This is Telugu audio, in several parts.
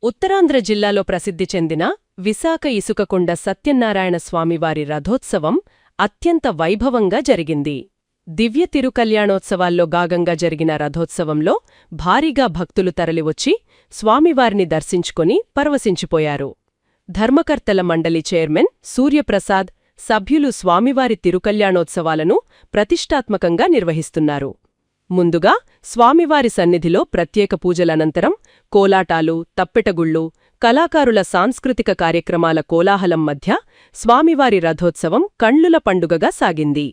ఉత్తరాంధ్ర జిల్లాలో ప్రసిద్ధి చెందిన విశాఖ ఇసుకకొండ సత్యనారాయణ స్వామివారి రథోత్సవం అత్యంత వైభవంగా జరిగింది. దివ్య తిరుకల్యాణోత్సవాల్లో భాగంగా జరిగిన రథోత్సవంలో భారీగా భక్తులు తరలివచ్చి స్వామివారిని దర్శించుకుని పరవశించిపోయారు. ధర్మకర్తల మండలి చైర్మన్ సూర్యప్రసాద్, సభ్యులు స్వామివారి తిరుకల్యాణోత్సవాలను ప్రతిష్టాత్మకంగా నిర్వహిస్తున్నారు. ముందుగా స్వామివారి సన్నిధిలో ప్రత్యేక పూజలనంతరం కోలాటాలు, తప్పెటగుళ్ళు, కళాకారుల సాంస్కృతిక కార్యక్రమాల కోలాహలం మధ్య స్వామివారి రథోత్సవం కళ్లుల పండుగగా సాగింది.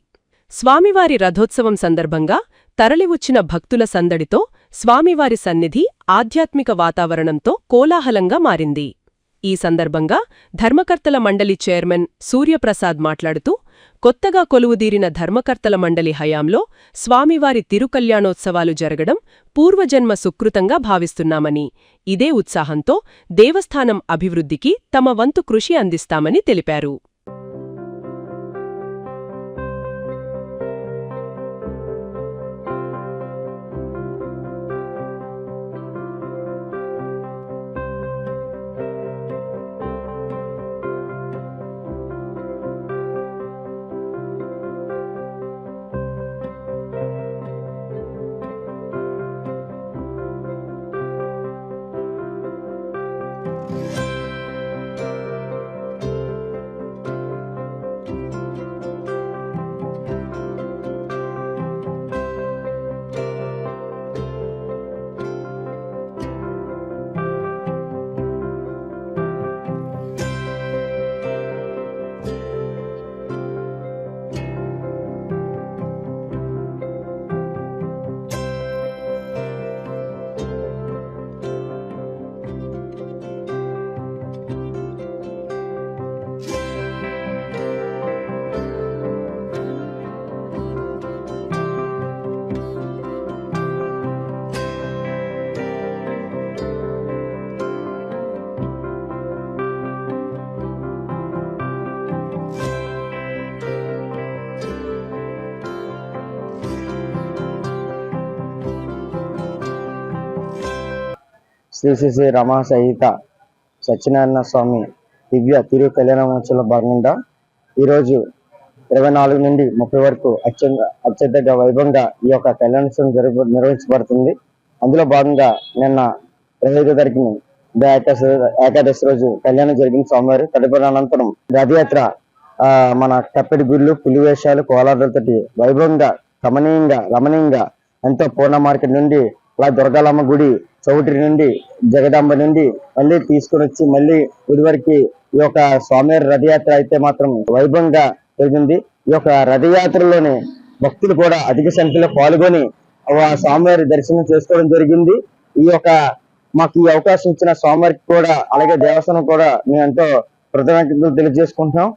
స్వామివారి రథోత్సవం సందర్భంగా తరలివచ్చిన భక్తుల సందడితో స్వామివారి సన్నిధి ఆధ్యాత్మిక వాతావరణంతో కోలాహలంగా మారింది. ఈ సందర్భంగా ధర్మకర్తల మండలి చైర్మన్ సూర్యప్రసాద్ మాట్లాడుతూ, కొత్తగా కొలువుదీరిన ధర్మకర్తల మండలి హయాంలో స్వామివారి తిరుకల్యాణోత్సవాలు జరగడం పూర్వజన్మ సుకృతంగా భావిస్తున్నామని, ఇదే ఉత్సాహంతో దేవస్థానం అభివృద్ధికి తమ వంతు కృషి అందిస్తామని తెలిపారు. శ్రీ శ్రీ శ్రీ రమా సహిత సత్యనారాయణ స్వామి దివ్య తిరు కళ్యాణోత్సవంలో భాగంగా ఈరోజు 24 నుండి 30 వరకు అత్యంత వైభవంగా ఈ యొక్క కళ్యాణోత్సవం నిర్వహించబడుతుంది. అందులో భాగంగా నిన్న 25వ తారీఖున ఏకాదశి రోజు కళ్యాణం జరిగిన స్వామివారి తదుపరి అనంతరం రథయాత్ర మన కప్పెడి గుళ్ళు, పులివేషాలు, కోలాటాలతోటి వైభవంగా రమణీయంగా ఎంతో పూర్ణ మార్కెట్ నుండి అలా దుర్గాలమ్మ గుడి చౌటరి నుండి జగదాంబ నుండి మళ్ళీ తీసుకుని వచ్చి మళ్ళీ గుడివారికి ఈ యొక్క స్వామివారి రథయాత్ర అయితే మాత్రం వైభవంగా జరిగింది. ఈ యొక్క రథయాత్రలోనే భక్తులు కూడా అధిక సంఖ్యలో పాల్గొని స్వామివారి దర్శనం చేసుకోవడం జరిగింది. ఈ యొక్క మాకు ఈ అవకాశం ఇచ్చిన స్వామివారికి కూడా అలాగే దేవస్థానం కూడా మేము ఎంతో కృతజ్ఞతలు తెలియజేసుకుంటున్నాం.